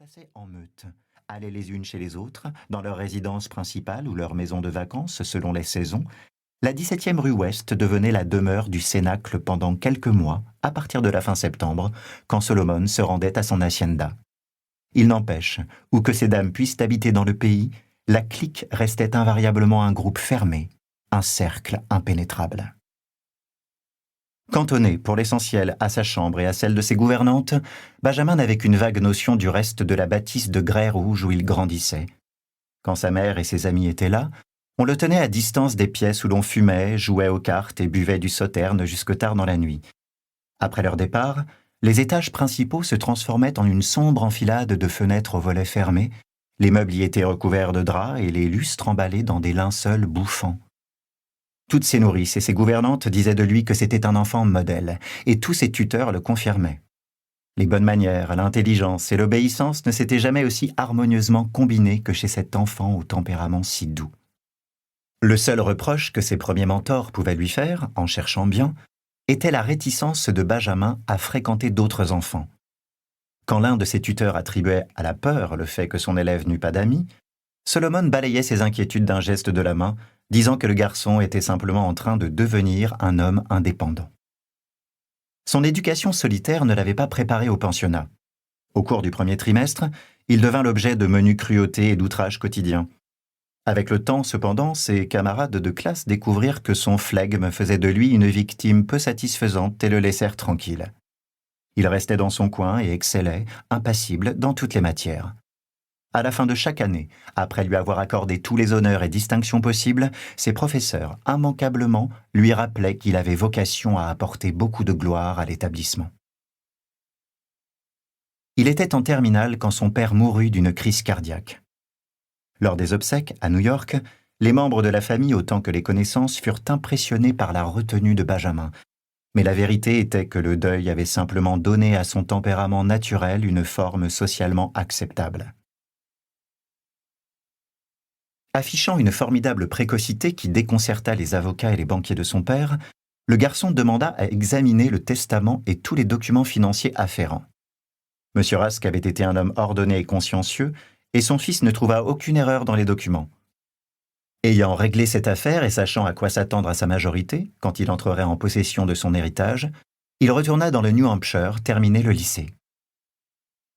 déplaçaient en meute, allaient les unes chez les autres, dans leur résidence principale ou leur maison de vacances selon les saisons, la 17e rue Ouest devenait la demeure du cénacle pendant quelques mois, à partir de la fin septembre, quand Solomon se rendait à son hacienda. Il n'empêche, où que ces dames puissent habiter dans le pays, la clique restait invariablement un groupe fermé, un cercle impénétrable. Cantonné, pour l'essentiel, à sa chambre et à celle de ses gouvernantes, Benjamin n'avait qu'une vague notion du reste de la bâtisse de grès rouge où il grandissait. Quand sa mère et ses amis étaient là, on le tenait à distance des pièces où l'on fumait, jouait aux cartes et buvait du sauterne jusque tard dans la nuit. Après leur départ, les étages principaux se transformaient en une sombre enfilade de fenêtres aux volets fermés, les meubles y étaient recouverts de draps et les lustres emballés dans des linceuls bouffants. Toutes ses nourrices et ses gouvernantes disaient de lui que c'était un enfant modèle, et tous ses tuteurs le confirmaient. Les bonnes manières, l'intelligence et l'obéissance ne s'étaient jamais aussi harmonieusement combinées que chez cet enfant au tempérament si doux. Le seul reproche que ses premiers mentors pouvaient lui faire, en cherchant bien, était la réticence de Benjamin à fréquenter d'autres enfants. Quand l'un de ses tuteurs attribuait à la peur le fait que son élève n'eût pas d'amis, Solomon balayait ses inquiétudes d'un geste de la main, disant que le garçon était simplement en train de devenir un homme indépendant. Son éducation solitaire ne l'avait pas préparé au pensionnat. Au cours du premier trimestre, il devint l'objet de menus cruautés et d'outrages quotidiens. Avec le temps, cependant, ses camarades de classe découvrirent que son flegme faisait de lui une victime peu satisfaisante et le laissèrent tranquille. Il restait dans son coin et excellait, impassible, dans toutes les matières. À la fin de chaque année, après lui avoir accordé tous les honneurs et distinctions possibles, ses professeurs, immanquablement, lui rappelaient qu'il avait vocation à apporter beaucoup de gloire à l'établissement. Il était en terminale quand son père mourut d'une crise cardiaque. Lors des obsèques, à New York, les membres de la famille autant que les connaissances furent impressionnés par la retenue de Benjamin, mais la vérité était que le deuil avait simplement donné à son tempérament naturel une forme socialement acceptable. Affichant une formidable précocité qui déconcerta les avocats et les banquiers de son père, le garçon demanda à examiner le testament et tous les documents financiers afférents. M. Rask avait été un homme ordonné et consciencieux, et son fils ne trouva aucune erreur dans les documents. Ayant réglé cette affaire et sachant à quoi s'attendre à sa majorité, quand il entrerait en possession de son héritage, il retourna dans le New Hampshire terminer le lycée.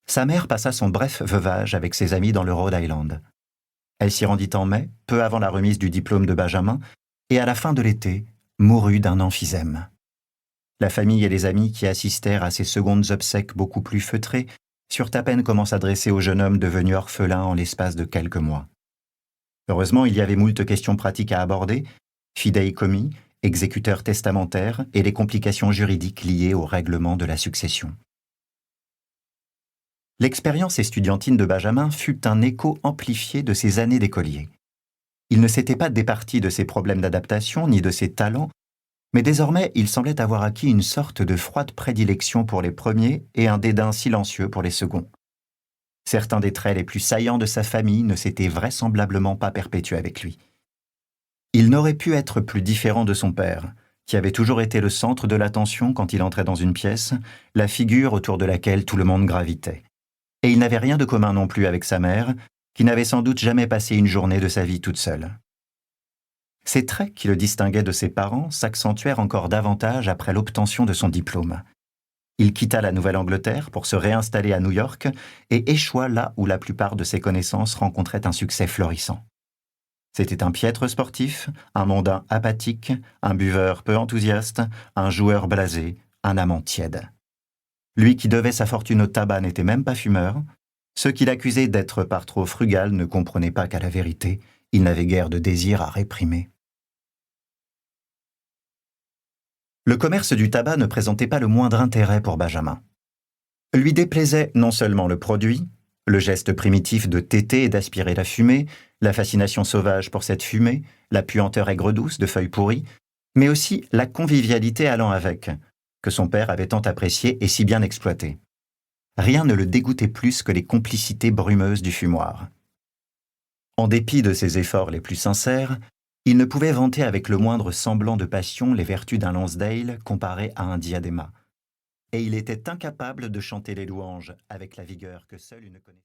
Sa mère passa son bref veuvage avec ses amis dans le Rhode Island. Elle s'y rendit en mai, peu avant la remise du diplôme de Benjamin, et à la fin de l'été, mourut d'un emphysème. La famille et les amis qui assistèrent à ces secondes obsèques beaucoup plus feutrées surent à peine comment s'adresser au jeune homme devenu orphelin en l'espace de quelques mois. Heureusement, il y avait moult questions pratiques à aborder, fidéicommis, exécuteurs testamentaires et les complications juridiques liées au règlement de la succession. L'expérience estudiantine de Benjamin fut un écho amplifié de ses années d'écolier. Il ne s'était pas départi de ses problèmes d'adaptation ni de ses talents, mais désormais il semblait avoir acquis une sorte de froide prédilection pour les premiers et un dédain silencieux pour les seconds. Certains des traits les plus saillants de sa famille ne s'étaient vraisemblablement pas perpétués avec lui. Il n'aurait pu être plus différent de son père, qui avait toujours été le centre de l'attention quand il entrait dans une pièce, la figure autour de laquelle tout le monde gravitait. Et il n'avait rien de commun non plus avec sa mère, qui n'avait sans doute jamais passé une journée de sa vie toute seule. Ces traits qui le distinguaient de ses parents s'accentuèrent encore davantage après l'obtention de son diplôme. Il quitta la Nouvelle-Angleterre pour se réinstaller à New York et échoua là où la plupart de ses connaissances rencontraient un succès florissant. C'était un piètre sportif, un mondain apathique, un buveur peu enthousiaste, un joueur blasé, un amant tiède. Lui qui devait sa fortune au tabac n'était même pas fumeur. Ceux qui l'accusaient d'être par trop frugal ne comprenaient pas qu'à la vérité, il n'avait guère de désir à réprimer. Le commerce du tabac ne présentait pas le moindre intérêt pour Benjamin. Lui déplaisait non seulement le produit, le geste primitif de téter et d'aspirer la fumée, la fascination sauvage pour cette fumée, la puanteur aigre-douce de feuilles pourries, mais aussi la convivialité allant avec, que son père avait tant apprécié et si bien exploité. Rien ne le dégoûtait plus que les complicités brumeuses du fumoir. En dépit de ses efforts les plus sincères, il ne pouvait vanter avec le moindre semblant de passion les vertus d'un Lonsdale comparé à un diadéma. Et il était incapable de chanter les louanges avec la vigueur que seule une connaissance.